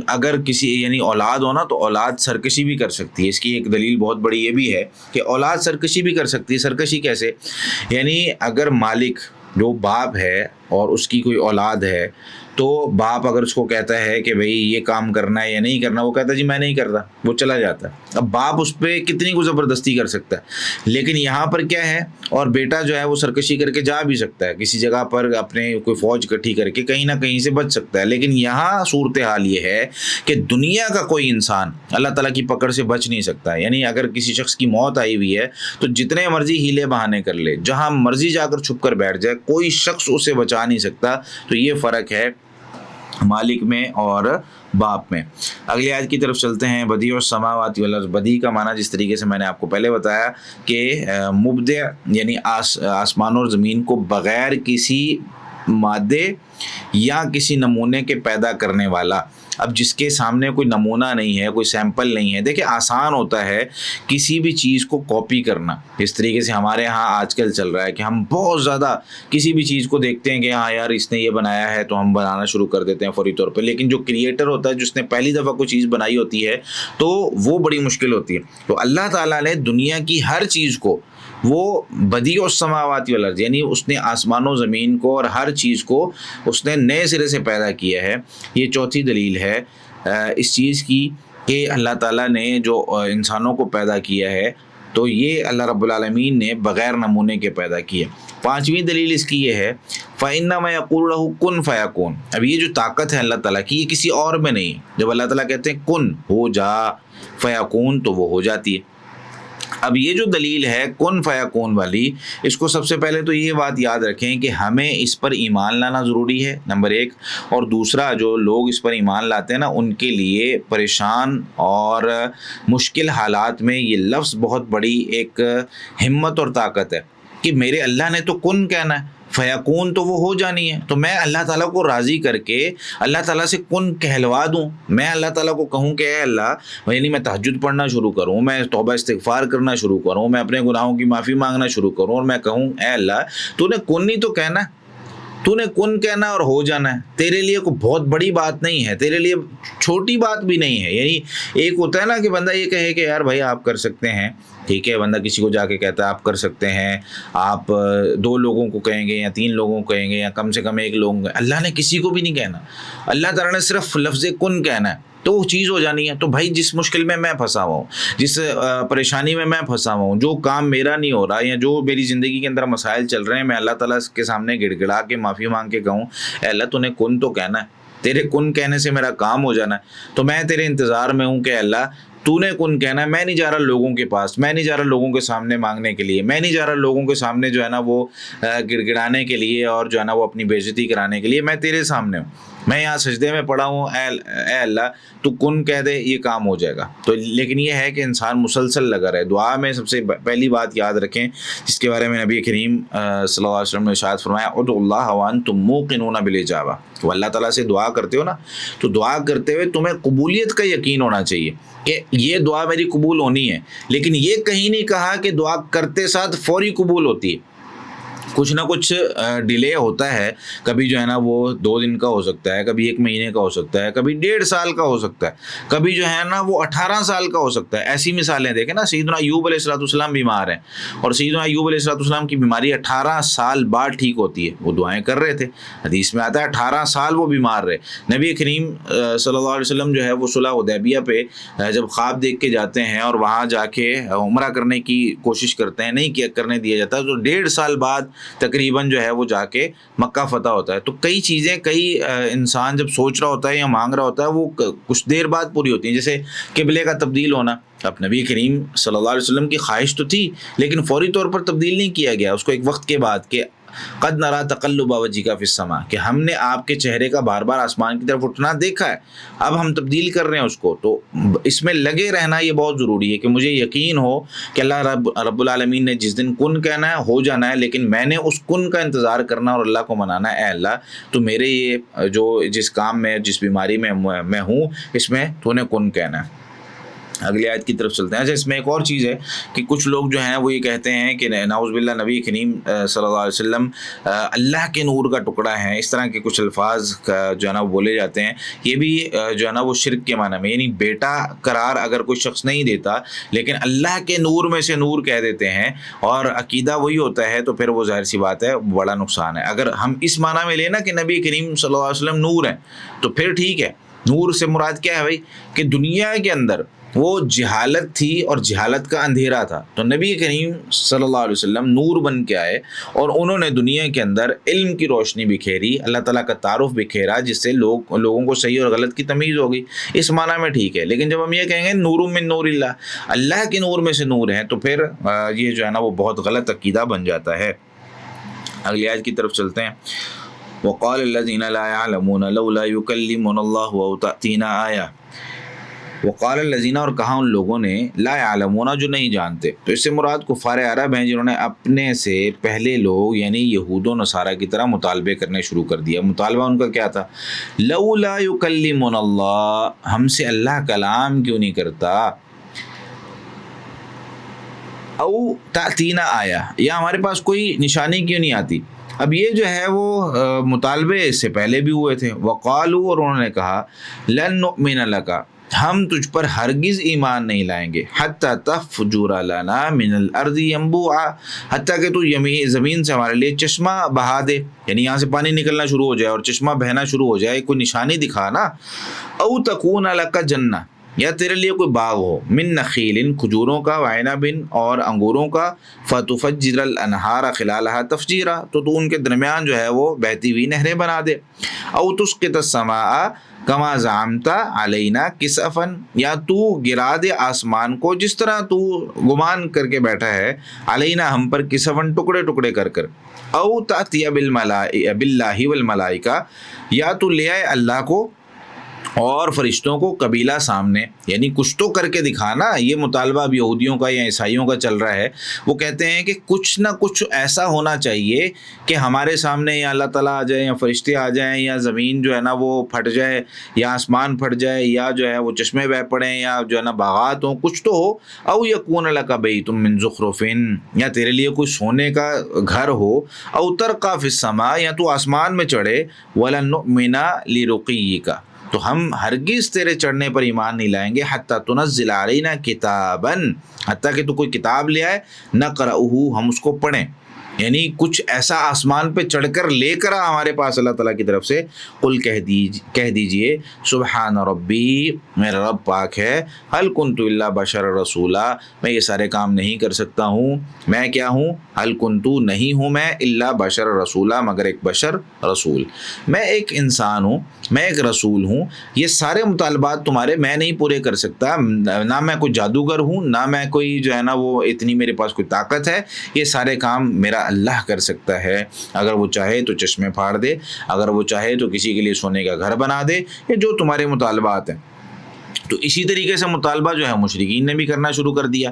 اگر کسی یعنی اولاد ہو نا، تو اولاد سرکشی بھی کر سکتی ہے۔ اس کی ایک دلیل بہت بڑی یہ بھی ہے کہ اولاد سرکشی بھی کر سکتی ہے۔ سرکشی کیسے؟ یعنی اگر مالک جو باپ ہے اور اس کی کوئی اولاد ہے، تو باپ اگر اس کو کہتا ہے کہ بھئی یہ کام کرنا ہے یا نہیں کرنا، وہ کہتا ہے جی میں نہیں کرتا، وہ چلا جاتا ہے۔ اب باپ اس پہ کتنی کو زبردستی کر سکتا ہے، لیکن یہاں پر کیا ہے، اور بیٹا جو ہے وہ سرکشی کر کے جا بھی سکتا ہے کسی جگہ پر، اپنے کوئی فوج اکٹھی کر کے کہیں نہ کہیں سے بچ سکتا ہے۔ لیکن یہاں صورتحال یہ ہے کہ دنیا کا کوئی انسان اللہ تعالیٰ کی پکڑ سے بچ نہیں سکتا ہے۔ یعنی اگر کسی شخص کی موت آئی ہوئی ہے تو جتنے مرضی ہیلے بہانے کر لے، جہاں مرضی جا کر چھپ کر بیٹھ جائے، کوئی شخص اسے بچا نہیں سکتا۔ تو یہ فرق ہے مالک میں اور باپ میں۔ اگلی آیت کی طرف چلتے ہیں۔ بدیع السماوات والارض، بدیع کا معنی جس طریقے سے میں نے آپ کو پہلے بتایا کہ مبدع یعنی آسمان اور زمین کو بغیر کسی مادے یا کسی نمونے کے پیدا کرنے والا۔ اب جس کے سامنے کوئی نمونہ نہیں ہے، کوئی سیمپل نہیں ہے، دیکھیں آسان ہوتا ہے کسی بھی چیز کو کاپی کرنا۔ اس طریقے سے ہمارے ہاں آج کل چل رہا ہے کہ ہم بہت زیادہ کسی بھی چیز کو دیکھتے ہیں کہ ہاں یار اس نے یہ بنایا ہے تو ہم بنانا شروع کر دیتے ہیں فوری طور پہ، لیکن جو کریٹر ہوتا ہے، جس نے پہلی دفعہ کوئی چیز بنائی ہوتی ہے، تو وہ بڑی مشکل ہوتی ہے۔ تو اللہ تعالیٰ نے دنیا کی ہر چیز کو وہ بدیع السماوات والارض، یعنی اس نے آسمان و زمین کو اور ہر چیز کو اس نے نئے سرے سے پیدا کیا ہے۔ یہ چوتھی دلیل ہے اس چیز کی کہ اللہ تعالیٰ نے جو انسانوں کو پیدا کیا ہے تو یہ اللہ رب العالمین نے بغیر نمونے کے پیدا کیا۔ پانچویں دلیل اس کی یہ ہے فَإِنَّمَا يَقُولُ لَهُ كُن فَيَكُونُ۔ اب یہ جو طاقت ہے اللہ تعالیٰ کی، یہ کسی اور میں نہیں ہے۔ جب اللہ تعالیٰ کہتے ہیں کن، ہو جا، فیکون، تو وہ ہو جاتی ہے۔ اب یہ جو دلیل ہے کن فیکون والی، اس کو سب سے پہلے تو یہ بات یاد رکھیں کہ ہمیں اس پر ایمان لانا ضروری ہے، نمبر ایک، اور دوسرا جو لوگ اس پر ایمان لاتے ہیں نا، ان کے لیے پریشان اور مشکل حالات میں یہ لفظ بہت بڑی ایک ہمت اور طاقت ہے کہ میرے اللہ نے تو کن کہنا ہے، فیکون تو وہ ہو جانی ہے، تو میں اللہ تعالیٰ کو راضی کر کے اللہ تعالیٰ سے کن کہلوا دوں۔ میں اللہ تعالیٰ کو کہوں کہ اے اللہ، یعنی میں تہجد پڑھنا شروع کروں، میں توبہ استغفار کرنا شروع کروں، میں اپنے گناہوں کی معافی مانگنا شروع کروں، اور میں کہوں اے اللہ تو نے کن ہی تو کہنا ہے، تو نے کن کہنا اور ہو جانا ہے، تیرے لیے کوئی بہت بڑی بات نہیں ہے، تیرے لیے چھوٹی بات بھی نہیں ہے۔ یعنی ایک ہوتا ہے نا کہ بندہ یہ کہے کہ یار بھائی آپ کر سکتے ہیں، ٹھیک ہے، بندہ کسی کو جا کے کہتا ہے آپ کر سکتے ہیں، آپ 2 لوگوں کو کہیں گے یا 3 لوگوں کو کہیں گے یا کم سے کم 1 لوگوں کو، اللہ نے کسی کو بھی نہیں کہنا، اللہ تعالیٰ نے صرف لفظ کن کہنا ہے تو وہ چیز ہو جانی ہے۔ تو بھائی جس مشکل میں پھنسا ہوا ہوں، جس پریشانی میں پھنسا ہوا ہوں، جو کام میرا نہیں ہو رہا یا جو میری زندگی کے اندر مسائل چل رہے ہیں، میں اللہ تعالیٰ کے سامنے گڑ گڑا کے معافی مانگ کے کہوں اے اللہ تو نے کن تو کہنا ہے، تیرے کن کہنے سے میرا کام ہو جانا ہے، تو میں تیرے انتظار میں ہوں کہ اللہ تو نے کن کہنا ہے، میں نہیں جا رہا لوگوں کے پاس، میں نہیں جا رہا لوگوں کے سامنے مانگنے کے لیے، میں نہیں جا رہا لوگوں کے سامنے جو ہے نا وہ گڑ گڑانے کے لیے اور جو ہے نا وہ اپنی بے عزتی کرانے کے لیے، میں تیرے سامنے ہوں، میں یہاں سجدے میں پڑا ہوں، اے اللہ تو کن کہہ دے، یہ کام ہو جائے گا۔ تو لیکن یہ ہے کہ انسان مسلسل لگا رہے دعا میں۔ سب سے پہلی بات یاد رکھیں جس کے بارے میں نبی کریم صلی اللہ علیہ وسلم نے ارشاد فرمایا ادعوا اللہ وانتم موقنون بالاجابہ، وہ اللہ تعالیٰ سے دعا کرتے ہو نا، تو دعا کرتے ہوئے تمہیں قبولیت کا یقین ہونا چاہیے کہ یہ دعا میری قبول ہونی ہے، لیکن یہ کہیں نہیں کہا کہ دعا کرتے ساتھ فوری قبول ہوتی ہے، کچھ نہ کچھ ڈیلے ہوتا ہے، کبھی جو ہے نا وہ 2 دن کا ہو سکتا ہے، کبھی 1 مہینے کا ہو سکتا ہے، کبھی 1.5 سال کا ہو سکتا ہے، کبھی جو ہے نا وہ 18 سال کا ہو سکتا ہے۔ ایسی مثالیں دیکھیں نا، سیدنا ایوب علیہ السلام بیمار ہیں اور سیدنا ایوب علیہ السلام کی بیماری 18 سال بعد ٹھیک ہوتی ہے، وہ دعائیں کر رہے تھے، حدیث میں آتا ہے 18 سال وہ بیمار رہے۔ نبی کریم صلی اللہ علیہ وسلم جو ہے وہ صلح حدیبیہ پہ جب خواب دیکھ کے جاتے ہیں اور وہاں جا کے عمرہ کرنے کی کوشش کرتے ہیں، نہیں کرنے دیا جاتا، تو 1.5 سال بعد تقریباً جو ہے وہ جا کے مکہ فتح ہوتا ہے۔ تو کئی چیزیں انسان جب سوچ رہا ہوتا ہے یا مانگ رہا ہوتا ہے وہ کچھ دیر بعد پوری ہوتی ہیں، جیسے قبلے کا تبدیل ہونا۔ اب نبی کریم صلی اللہ علیہ وسلم کی خواہش تو تھی لیکن فوری طور پر تبدیل نہیں کیا گیا، اس کو ایک وقت کے بعد کہ قد نرا تقلب وجهك فی السماء، کہ ہم نے آپ کے چہرے کا بار بار آسمان کی طرف اٹھنا دیکھا ہے، اب ہم تبدیل کر رہے ہیں اس کو۔ تو اس میں لگے رہنا یہ بہت ضروری ہے کہ مجھے یقین ہو کہ اللہ رب العالمین نے جس دن کن کہنا ہے ہو جانا ہے، لیکن میں نے اس کن کا انتظار کرنا اور اللہ کو منانا ہے، اے اللہ تو میرے یہ جو جس کام میں جس بیماری میں ہوں اس میں تو نے کن کہنا ہے۔ اگلی آیت کی طرف چلتے ہیں۔ اچھا، اس میں ایک اور چیز ہے کہ کچھ لوگ جو ہیں وہ یہ کہتے ہیں کہ نعوذ باللہ نبی کریم صلی اللہ علیہ وسلم اللہ کے نور کا ٹکڑا ہے، اس طرح کے کچھ الفاظ جو ہے نا وہ بولے جاتے ہیں، یہ بھی جو ہے نا وہ شرک کے معنی میں، یعنی بیٹا قرار اگر کوئی شخص نہیں دیتا لیکن اللہ کے نور میں سے نور کہہ دیتے ہیں اور عقیدہ وہی ہوتا ہے، تو پھر وہ ظاہر سی بات ہے بڑا نقصان ہے۔ اگر ہم اس معنی میں لینا کہ نبی کریم صلی اللہ علیہ وسلم نور ہیں تو پھر ٹھیک ہے، نور سے مراد کیا ہے بھائی کہ دنیا کے اندر وہ جہالت تھی اور جہالت کا اندھیرا تھا، تو نبی کریم صلی اللہ علیہ وسلم نور بن کے آئے اور انہوں نے دنیا کے اندر علم کی روشنی بکھیری، اللہ تعالیٰ کا تعارف بکھیرا، جس سے لوگوں کو صحیح اور غلط کی تمیز ہوگی، اس معنی میں ٹھیک ہے۔ لیکن جب ہم یہ کہیں گے نور من نور اللہ، اللہ کے نور میں سے نور ہیں، تو پھر یہ جو ہے نا وہ بہت غلط عقیدہ بن جاتا ہے۔ اگلی آیت کی طرف چلتے ہیں۔ وقال الذين لا يعلمون لولا يكلمنا الله او تأتينا آية، وقال الذين، اور کہا ان لوگوں نے، لا يعلمون جو نہیں جانتے، تو اس سے مراد کفار عرب ہیں جنہوں نے اپنے سے پہلے لوگ یعنی یہود و نصارہ کی طرح مطالبے کرنے شروع کر دیا۔ مطالبہ ان کا کیا تھا؟ لولا يكلمنا اللہ، ہم سے اللہ کلام کیوں نہیں کرتا، او تأتینا آیا، یا ہمارے پاس کوئی نشانی کیوں نہیں آتی۔ اب یہ جو ہے وہ مطالبے اس سے پہلے بھی ہوئے تھے۔ وقالو، اور انہوں نے کہا، لن نؤمن لک، ہم تجھ پر ہرگز ایمان نہیں لائیں گے، حتیٰ تفجر لنا من الارض ينبوعا، حتیٰ کہ تو زمین سے ہمارے لیے چشمہ بہا دے، یعنی یہاں سے پانی نکلنا شروع ہو جائے اور چشمہ بہنا شروع ہو جائے، کوئی نشانی دکھا نا۔ او تکون لک جنہ، یا تیرے لیے کوئی باغ ہو، من نخیل، کھجوروں کا، وعنب، اور انگوروں کا، فتفجر الانہار خلالها تفجیرا، تو ان کے درمیان جو ہے وہ بہتی ہوئی نہریں بنا دے۔ او تسقط السماء کما زعمت علینا کسفا، یا تو گرا دے آسمان کو جس طرح تو گمان کر کے بیٹھا ہے، علینا ہم پر، کسفن ٹکڑے ٹکڑے کر کر۔ او تأتی باللہ والملائکہ، یا تو لے آئے اللہ کو اور فرشتوں کو قبیلہ سامنے، یعنی کچھ تو کر کے دکھانا۔ یہ مطالبہ اب یہودیوں کا یا عیسائیوں کا چل رہا ہے، وہ کہتے ہیں کہ کچھ نہ کچھ ایسا ہونا چاہیے کہ ہمارے سامنے یا اللہ تعالیٰ آ جائے، یا فرشتے آ جائیں، یا زمین جو ہے نا وہ پھٹ جائے، یا آسمان پھٹ جائے، یا جو ہے وہ چشمے بہہ پڑیں، یا جو ہے نا باغات ہوں، کچھ تو ہو۔ او یکون لک بیت من زخرف، یا تیرے لیے کوئی سونے کا گھر ہو، او ترقی فی السماء، یا تو آسمان میں چڑھے، ولن نؤمن لرقیک، تو ہم ہرگز تیرے چڑھنے پر ایمان نہیں لائیں گے، حتیٰ تنزل علینا کتابا، حتیٰ کہ تو کوئی کتاب لے آئے، نقرأہ، ہم اس کو پڑھیں، یعنی کچھ ایسا آسمان پہ چڑھ کر لے کر ہمارے پاس اللہ تعالیٰ کی طرف سے۔ قل کہہ دیجئے سبحان ربی، میرا رب پاک ہے، هل کنت الا بشر رسولا، میں یہ سارے کام نہیں کر سکتا ہوں، میں کیا ہوں، هل کنت، نہیں ہوں میں، الا بشر رسولا، مگر ایک بشر رسول، میں ایک انسان ہوں، میں ایک رسول ہوں، یہ سارے مطالبات تمہارے میں نہیں پورے کر سکتا، نہ میں کوئی جادوگر ہوں، نہ میں کوئی جو ہے نا وہ اتنی میرے پاس کوئی طاقت ہے، یہ سارے کام میرا اللہ کر سکتا ہے۔ اگر وہ چاہے تو چشمے پھاڑ دے، اگر وہ چاہے تو کسی کے لیے سونے کا گھر بنا دے، یہ جو تمہارے مطالبات ہیں۔ تو اسی طریقے سے مطالبہ جو ہے مشرکین نے بھی کرنا شروع کر دیا۔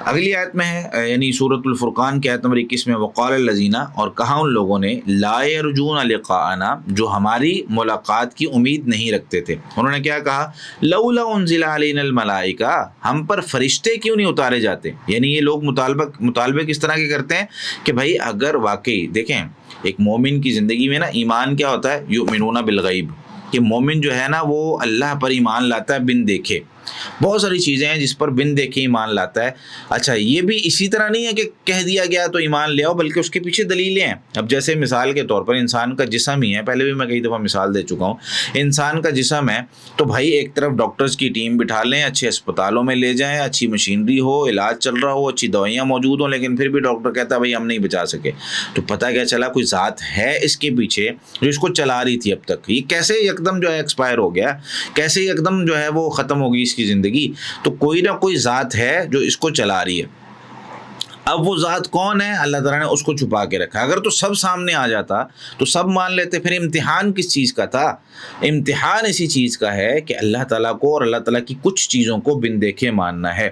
اگلی آیت میں ہے، یعنی سورۃ الفرقان کی آیت نمبر 21 میں، وقال الذین، اور کہا ان لوگوں نے، لا یرجون لقاءنا، جو ہماری ملاقات کی امید نہیں رکھتے تھے، انہوں نے کیا کہا، لولا انزل علینا الملائکہ، ہم پر فرشتے کیوں نہیں اتارے جاتے۔ یعنی یہ لوگ مطالبے کس طرح کے کرتے ہیں کہ بھائی اگر واقعی دیکھیں ایک مومن کی زندگی میں نا ایمان کیا ہوتا ہے، یؤمنون بالغیب، کہ مومن جو ہے نا وہ اللہ پر ایمان لاتا ہے بن دیکھے، بہت ساری چیزیں ہیں جس پر بن دیکھے ایمان لاتا ہے۔ اچھا یہ بھی اسی طرح نہیں ہے کہ کہہ دیا گیا تو ایمان لے آؤ، بلکہ اس کے پیچھے دلیلیں ہیں۔ اب جیسے مثال کے طور پر انسان کا جسم ہی ہے، پہلے بھی میں کئی دفعہ مثال دے چکا ہوں، انسان کا جسم ہے تو بھائی ایک طرف ڈاکٹرز کی ٹیم بٹھا لیں، اچھے اسپتالوں میں لے جائیں، اچھی مشینری ہو، علاج چل رہا ہو، اچھی دوائیاں موجود ہوں، لیکن پھر بھی ڈاکٹر کہتا ہے بھائی ہم نہیں بچا سکے، تو پتہ کیا چلا، کوئی ذات ہے اس کے پیچھے جو اس کو چلا رہی تھی اب تک، یہ کیسے یکدم جو ہے ایکسپائر ہو گیا، کیسے یکدم جو ہے وہ ختم ہو گئی اس کی زندگی، تو کوئی نہ کوئی ذات ہے جو اس کو چلا رہی ہے۔ اب وہ ذات کون ہے، اللہ تعالیٰ نے اس کو چھپا کے رکھا۔ اگر تو سب سامنے آ جاتا تو سب مان لیتے، پھر امتحان کس چیز کا تھا؟ امتحان اسی چیز کا ہے کہ اللہ تعالیٰ کو اور اللہ تعالیٰ کی کچھ چیزوں کو بن دیکھے ماننا ہے۔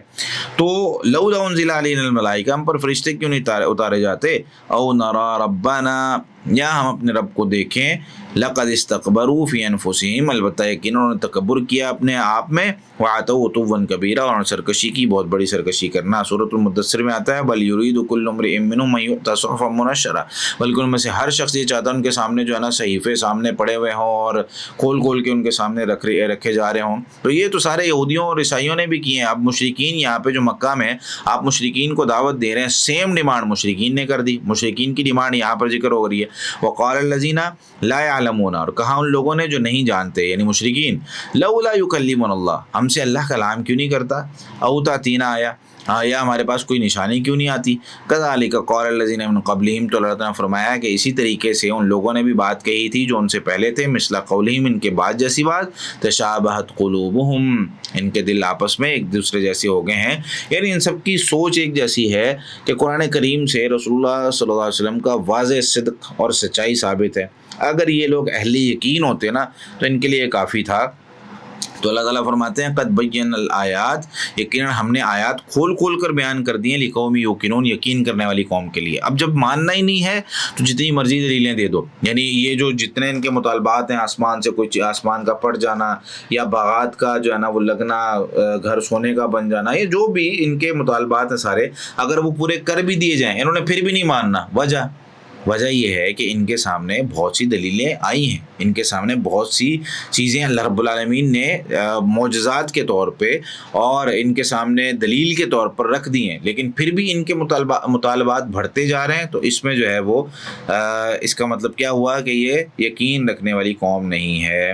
تو لولا انزل علینا الملائکہ، ہم پر فرشتے کیوں نہیں اتارے جاتے، او نرا ربنا، یا ہم اپنے رب کو دیکھیں، لقد استکبروا فی انفسہم، البتہ یقیناً انہوں نے تکبر کیا اپنے آپ میں، وعتوا عتوا کبیرا، اور سرکشی کی، بہت بڑی سرکشی کرنا۔ سورۃ المدثر میں آتا ہے، بل یرید کل امرئ منہم ان یؤتى صحفا منشرا، بلکہ ان میں سے ہر شخص یہ چاہتا ہے ان کے سامنے جو ہے نا صحیفے سامنے پڑے ہوئے ہوں اور کھول کھول کے ان کے سامنے رکھے جا رہے ہوں۔ تو یہ تو سارے یہودیوں اور عیسائیوں نے بھی کیے ہیں۔ اب مشرکین یہاں پہ جو مکہ میں آپ مشرکین کو دعوت دے رہے ہیں، سیم ڈیمانڈ مشرکین نے کر دی، مشرکین کی ڈیمانڈ یہاں پر ذکر ہو رہی ہے۔ وقال الذین لا یعلمون، اور کہا ان لوگوں نے جو نہیں جانتے یعنی مشرکین، لولا یکلمنا اللہ، ہم سے اللہ کلام کیوں نہیں کرتا، او تاتینا آیا، یا ہمارے پاس کوئی نشانی کیوں نہیں آتی، کذالک قال الذین من قبلہم، تو اللہ تعالیٰ نے فرمایا کہ اسی طریقے سے ان لوگوں نے بھی بات کہی تھی جو ان سے پہلے تھے، مثل قولہم، ان کے بات جیسی بات، تشابہت قلوبہم، ان کے دل آپس میں ایک دوسرے جیسے ہو گئے ہیں، یعنی ان سب کی سوچ ایک جیسی ہے کہ قرآن کریم سے رسول اللہ صلی اللہ علیہ وسلم کا واضح صدق اور سچائی ثابت ہے۔ اگر یہ لوگ اہل یقین ہوتے نا تو ان کے لیے کافی تھا۔ تو اللہ تعالیٰ فرماتے ہیں، قد بینا الآیات، یقیناً ہم نے آیات کھول کھول کر بیان کر دی ہیں، لقوم یوقنون، یقین کرنے والی قوم کے لیے۔ اب جب ماننا ہی نہیں ہے تو جتنی مرضی دلیلیں دے دو، یعنی یہ جو جتنے ان کے مطالبات ہیں، آسمان سے کوئی آسمان کا پڑ جانا، یا باغات کا جو ہے نا وہ لگنا، گھر سونے کا بن جانا، یہ جو بھی ان کے مطالبات ہیں سارے، اگر وہ پورے کر بھی دیے جائیں، انہوں نے پھر بھی نہیں ماننا۔ وجہ وجہ یہ ہے کہ ان کے سامنے بہت سی دلیلیں آئی ہیں، ان کے سامنے بہت سی چیزیں اللہ رب العالمین نے معجزات کے طور پہ اور ان کے سامنے دلیل کے طور پر رکھ دی ہیں، لیکن پھر بھی ان کے مطالبات بڑھتے جا رہے ہیں. تو اس میں جو ہے وہ اس کا مطلب کیا ہوا کہ یہ یقین رکھنے والی قوم نہیں ہے.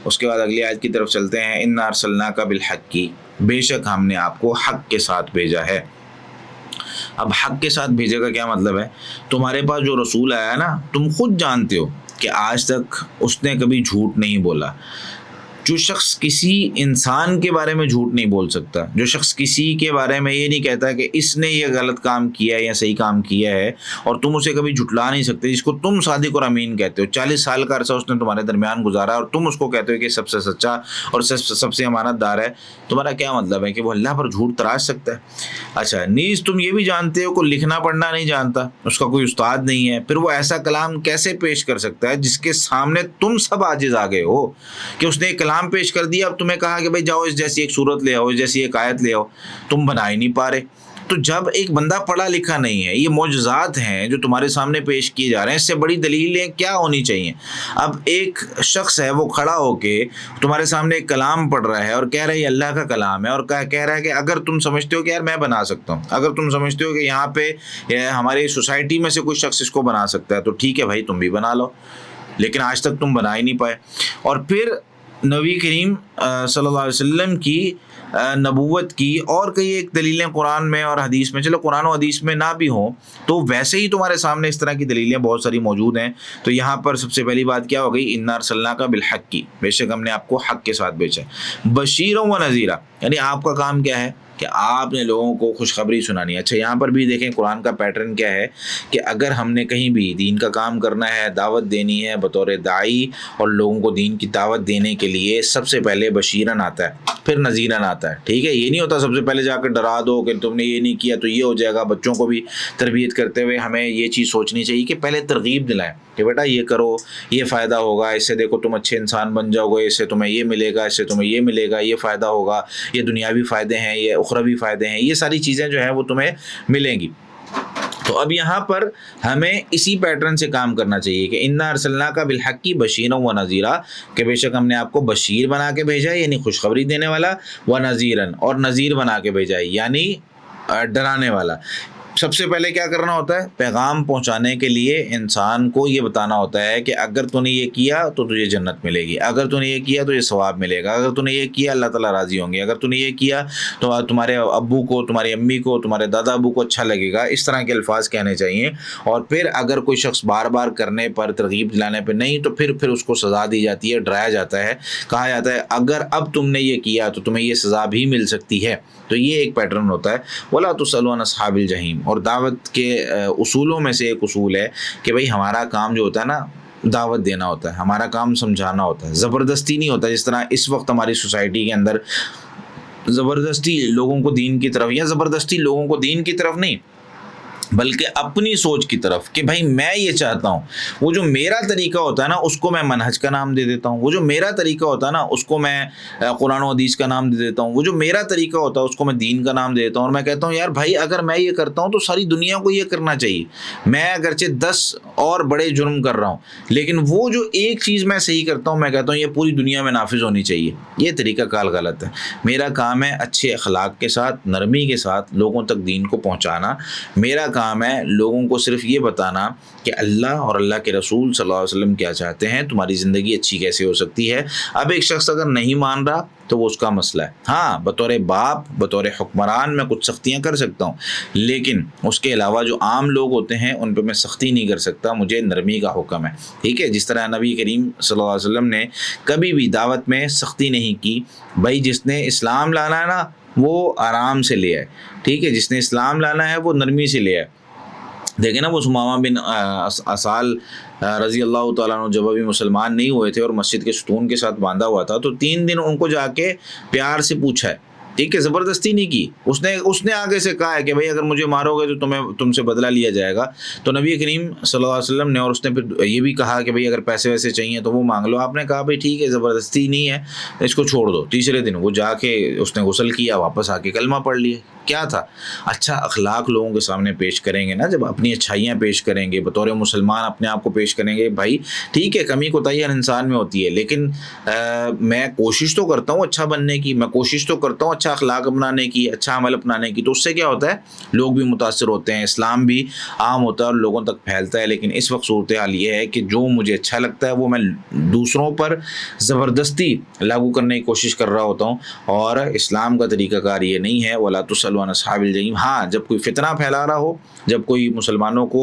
اس کے بعد اگلی آیت کی طرف چلتے ہیں. انا ارسلناک بالحق، بے شک ہم نے آپ کو حق کے ساتھ بھیجا ہے. اب حق کے ساتھ بھیجے کا کیا مطلب ہے؟ تمہارے پاس جو رسول آیا نا، تم خود جانتے ہو کہ آج تک اس نے کبھی جھوٹ نہیں بولا. جو شخص کسی انسان کے بارے میں جھوٹ نہیں بول سکتا، جو شخص کسی کے بارے میں یہ نہیں کہتا کہ اس نے یہ غلط کام کیا ہے یا صحیح کام کیا ہے، اور تم اسے کبھی جھٹلا نہیں سکتے، جس کو تم صادق اور امین کہتے ہو. 40 سال کا عرصہ اس نے تمہارے درمیان گزارا اور تم اس کو کہتے ہو کہ سب سے سچا اور سب سے امانت دار ہے. تمہارا کیا مطلب ہے کہ وہ اللہ پر جھوٹ تراش سکتا ہے؟ اچھا، نیز تم یہ بھی جانتے ہو کہ لکھنا پڑھنا نہیں جانتا، اس کا کوئی استاد نہیں ہے، پھر وہ ایسا کلام کیسے پیش کر سکتا ہے جس کے سامنے تم سب عاجز آ گئے ہو کہ اس نے ایک کلام پیش کر دیا. اب تمہیں کہا کہ بھائی جاؤ اس جیسی ایک صورت لے آؤ، اس جیسی ایک آیت لے آؤ، تم بنا ہی نہیں پا رہے. تو جب ایک بندہ پڑھا لکھا نہیں ہے، یہ معجزات ہیں جو تمہارے سامنے پیش کیے جا رہے ہیں، اس سے بڑی دلیلیں کیا ہونی چاہیے؟ اب ایک شخص ہے وہ کھڑا ہو کے تمہارے سامنے ایک کلام پڑھ رہا ہے اور کہہ رہا ہے یہ اللہ کا کلام ہے، اور کہہ رہا ہے کہ اگر تم سمجھتے ہو کہ یار میں بنا سکتا ہوں، اگر تم سمجھتے ہو کہ یہاں پہ ہماری سوسائٹی میں سے کوئی شخص اس کو بنا سکتا ہے تو ٹھیک ہے بھائی تم بھی بنا لو. لیکن آج تک تم بنا ہی نہیں پائے. اور پھر نبی کریم صلی اللہ علیہ وسلم کی نبوت کی اور کئی ایک دلیلیں قرآن میں اور حدیث میں، چلو قرآن و حدیث میں نہ بھی ہوں تو ویسے ہی تمہارے سامنے اس طرح کی دلیلیں بہت ساری موجود ہیں. تو یہاں پر سب سے پہلی بات کیا ہو گئی؟ انا ارسلناک بالحق، بے شک ہم نے آپ کو حق کے ساتھ بھیجا ہے. بشیرا و نذیرا، یعنی آپ کا کام کیا ہے کہ آپ نے لوگوں کو خوشخبری سنانی ہے. اچھا، یہاں پر بھی دیکھیں قرآن کا پیٹرن کیا ہے کہ اگر ہم نے کہیں بھی دین کا کام کرنا ہے، دعوت دینی ہے بطور داعی، اور لوگوں کو دین کی دعوت دینے کے لیے سب سے پہلے بشیرن آتا ہے، پھر نذیرن آتا ہے. ٹھیک ہے، یہ نہیں ہوتا سب سے پہلے جا کر ڈرا دو کہ تم نے یہ نہیں کیا تو یہ ہو جائے گا. بچوں کو بھی تربیت کرتے ہوئے ہمیں یہ چیز سوچنی چاہیے کہ پہلے ترغیب دلائیں کہ بیٹا یہ کرو، یہ فائدہ ہوگا، اس سے دیکھو تم اچھے انسان بن جاؤ گے، اس سے تمہیں یہ ملے گا، اس سے تمہیں یہ ملے گا، یہ فائدہ ہوگا، یہ دنیاوی فائدے ہیں، یہ اخروی فائدے ہیں، یہ ساری چیزیں جو ہیں وہ تمہیں ملیں گی. تو اب یہاں پر ہمیں اسی پیٹرن سے کام کرنا چاہیے کہ انا ارسلناک بالحق بشیرا و نذیرا، کہ بے شک ہم نے آپ کو بشیر بنا کے بھیجا ہے یعنی خوشخبری دینے والا، و نذیرن، اور نذیر بنا کے بھیجا ہے یعنی ڈرانے والا. سب سے پہلے کیا کرنا ہوتا ہے؟ پیغام پہنچانے کے لیے انسان کو یہ بتانا ہوتا ہے کہ اگر تو نے یہ کیا تو تجھے جنت ملے گی، اگر تو نے یہ کیا تو یہ ثواب ملے گا، اگر تو نے یہ کیا اللہ تعالیٰ راضی ہوں گے، اگر تو نے یہ کیا تو تمہارے ابو کو، تمہاری امی کو، تمہارے دادا ابو کو اچھا لگے گا. اس طرح کے الفاظ کہنے چاہیے. اور پھر اگر کوئی شخص بار بار کرنے پر، ترغیب دلانے پہ نہیں تو پھر اس کو سزا دی جاتی ہے، ڈرایا جاتا ہے، کہا جاتا ہے اگر اب تم نے یہ کیا تو تمہیں یہ سزا بھی مل سکتی ہے. تو یہ ایک پیٹرن ہوتا ہے. وَلَا تُسْأَلُوا عَنْ أَصْحَابِ الْجَحِيمِ، اور دعوت کے اصولوں میں سے ایک اصول ہے کہ بھئی ہمارا کام جو ہوتا ہے نا دعوت دینا ہوتا ہے، ہمارا کام سمجھانا ہوتا ہے، زبردستی نہیں ہوتا. جس طرح اس وقت ہماری سوسائٹی کے اندر زبردستی لوگوں کو دین کی طرف، یا زبردستی لوگوں کو دین کی طرف نہیں بلکہ اپنی سوچ کی طرف، کہ بھائی میں یہ چاہتا ہوں، وہ جو میرا طریقہ ہوتا ہے نا اس کو میں منہج کا نام دے دیتا ہوں، وہ جو میرا طریقہ ہوتا ہے نا اس کو میں قرآن و حدیث کا نام دے دیتا ہوں، وہ جو میرا طریقہ ہوتا ہے اس کو میں دین کا نام دے دیتا ہوں. اور میں کہتا ہوں یار بھائی اگر میں یہ کرتا ہوں تو ساری دنیا کو یہ کرنا چاہیے. میں اگرچہ 10 اور بڑے جرم کر رہا ہوں لیکن وہ جو ایک چیز میں صحیح کرتا ہوں میں کہتا ہوں یہ پوری دنیا میں نافذ ہونی چاہیے. یہ طریقہ کار غلط ہے. میرا کام ہے اچھے اخلاق کے ساتھ، نرمی کے ساتھ لوگوں تک دین کو پہنچانا. میرا کام ہے لوگوں کو صرف یہ بتانا کہ اللہ اور اللہ کے رسول صلی اللہ علیہ وسلم کیا چاہتے ہیں، تمہاری زندگی اچھی کیسے ہو سکتی ہے. اب ایک شخص اگر نہیں مان رہا تو وہ اس کا مسئلہ ہے. ہاں بطور باپ، بطور حکمران میں کچھ سختیاں کر سکتا ہوں، لیکن اس کے علاوہ جو عام لوگ ہوتے ہیں ان پہ میں سختی نہیں کر سکتا. مجھے نرمی کا حکم ہے. ٹھیک ہے، جس طرح نبی کریم صلی اللہ علیہ وسلم نے کبھی بھی دعوت میں سختی نہیں کی. بھائی جس نے اسلام لانا ہے نا وہ آرام سے لے آئے. ٹھیک ہے، جس نے اسلام لانا ہے وہ نرمی سے لے آئے. دیکھیں نا وہ ثمامہ بن اسال رضی اللہ تعالیٰ عنہ جب ابھی مسلمان نہیں ہوئے تھے اور مسجد کے ستون کے ساتھ باندھا ہوا تھا تو 3 دن ان کو جا کے پیار سے پوچھا ہے. ٹھیک ہے، زبردستی نہیں کی. اس نے آگے سے کہا ہے کہ بھائی اگر مجھے مارو گے تو تم سے بدلہ لیا جائے گا. تو نبی کریم صلی اللہ علیہ وسلم نے، اور اس نے پھر یہ بھی کہا کہ بھائی اگر پیسے ویسے چاہیے تو وہ مانگ لو. آپ نے کہا بھائی ٹھیک ہے زبردستی نہیں ہے، اس کو چھوڑ دو. تیسرے دن وہ جا کے اس نے غسل کیا، واپس آ کے کلمہ پڑھ لیا. کیا تھا؟ اچھا اخلاق لوگوں کے سامنے پیش کریں گے نا، جب اپنی اچھائیاں پیش کریں گے، بطور مسلمان اپنے آپ کو پیش کریں گے. بھائی ٹھیک ہے کمی کوتاہی ہر انسان میں ہوتی ہے، لیکن میں کوشش تو کرتا ہوں اچھا بننے کی، میں کوشش تو کرتا ہوں اچھا اخلاق اپنانے کی، اچھا عمل اپنانے کی. تو اس سے کیا ہوتا ہے، لوگ بھی متاثر ہوتے ہیں، اسلام بھی عام ہوتا ہے اور لوگوں تک پھیلتا ہے. لیکن اس وقت صورتحال یہ ہے کہ جو مجھے اچھا لگتا ہے وہ میں دوسروں پر زبردستی لاگو کرنے کی کوشش کر رہا ہوتا ہوں، اور اسلام کا طریقہ کار یہ نہیں ہے. وَلَا تُسْأَلُوا عَنْ أَصْحَابِ الْجَحِيمِ. ہاں جب کوئی فتنہ پھیلا رہا ہو، جب کوئی مسلمانوں کو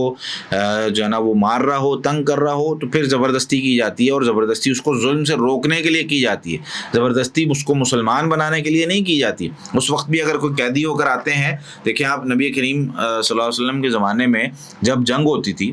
جو ہے نا وہ مار رہا ہو، تنگ کر رہا ہو، تو پھر زبردستی کی جاتی ہے، اور زبردستی اس کو ظلم سے روکنے کے لیے کی جاتی ہے. زبردستی اس کو مسلمان بنانے کے لیے نہیں کی جاتی. اس وقت بھی اگر کوئی قیدی ہو کر آتے ہیں، دیکھیں آپ نبی کریم صلی اللہ علیہ وسلم کے زمانے میں جب جنگ ہوتی تھی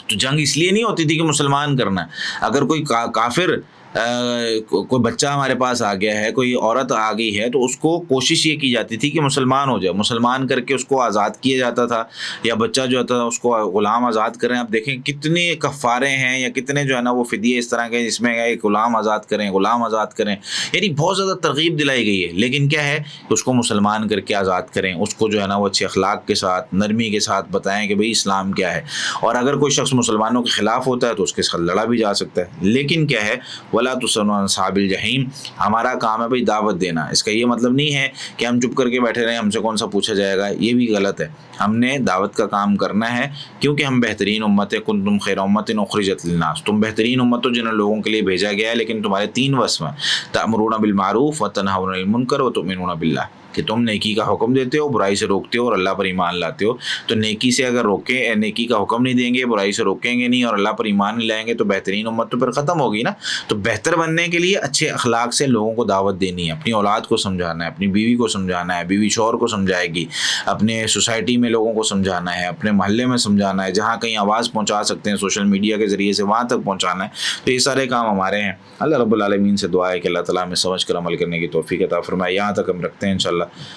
تو جنگ اس لیے نہیں ہوتی تھی کہ مسلمان کرنا ہے. اگر کوئی کافر کوئی بچہ ہمارے پاس آ گیا ہے، کوئی عورت آ گئی ہے، تو اس کو کوشش یہ کی جاتی تھی کہ مسلمان ہو جائے. مسلمان کر کے اس کو آزاد کیا جاتا تھا، یا بچہ جو تھا اس کو غلام آزاد کریں. آپ دیکھیں کتنے کفارے ہیں یا کتنے جو ہے نا وہ فدیے اس طرح کے جس میں ایک غلام آزاد کریں، غلام آزاد کریں. یعنی بہت زیادہ ترغیب دلائی گئی ہے. لیکن کیا ہے کہ اس کو مسلمان کر کے آزاد کریں، اس کو جو ہے نا وہ اچھے اخلاق کے ساتھ، نرمی کے ساتھ بتائیں کہ بھئی اسلام کیا ہے. اور اگر کوئی شخص مسلمانوں کے خلاف ہوتا ہے تو اس کے ساتھ لڑا بھی جا سکتا ہے. لیکن کیا ہے، وَلَا تُسْأَلُوا عَنْ أَصْحَابِ الْجَحِيمِ. ہمارا کام ہے بھئی دعوت دینا. اس کا یہ مطلب نہیں ہے کہ ہم چپ کر کے بیٹھے رہیں، ہم سے کون سا پوچھا جائے گا. یہ بھی غلط ہے. ہم نے دعوت کا کام کرنا ہے، کیونکہ ہم بہترین امت ہے. کنتم خیر امت اخرجت للناس. تم بہترین امت ہو جنہیں لوگوں کے لیے بھیجا گیا ہے. لیکن تمہارے 3 وصف ہیں: تأمرون بالمعروف وتنہون عن المنکر وتؤمنون باللہ. کہ تم نیکی کا حکم دیتے ہو، برائی سے روکتے ہو، اور اللہ پر ایمان لاتے ہو. تو نیکی سے اگر روکیں، نیکی کا حکم نہیں دیں گے، برائی سے روکیں گے نہیں، اور اللہ پر ایمان نہیں لائیں گے، تو بہترین امت تو پھر ختم ہوگی نا. تو بہتر بننے کے لیے اچھے اخلاق سے لوگوں کو دعوت دینی ہے. اپنی اولاد کو سمجھانا ہے، اپنی بیوی کو سمجھانا ہے، بیوی شوہر کو سمجھائے گی، اپنے سوسائٹی میں لوگوں کو سمجھانا ہے، اپنے محلے میں سمجھانا ہے، جہاں کہیں آواز پہنچا سکتے ہیں سوشل میڈیا کے ذریعے سے وہاں تک پہنچانا ہے. تو یہ سارے کام ہمارے ہیں. اللہ رب العالمین سے دعا ہے کہ اللہ تعالیٰ ہمیں سمجھ کر عمل کرنے کی توفیق عطا فرمائے. یہاں تک ہم رکھتے ہیں انشاءاللہ.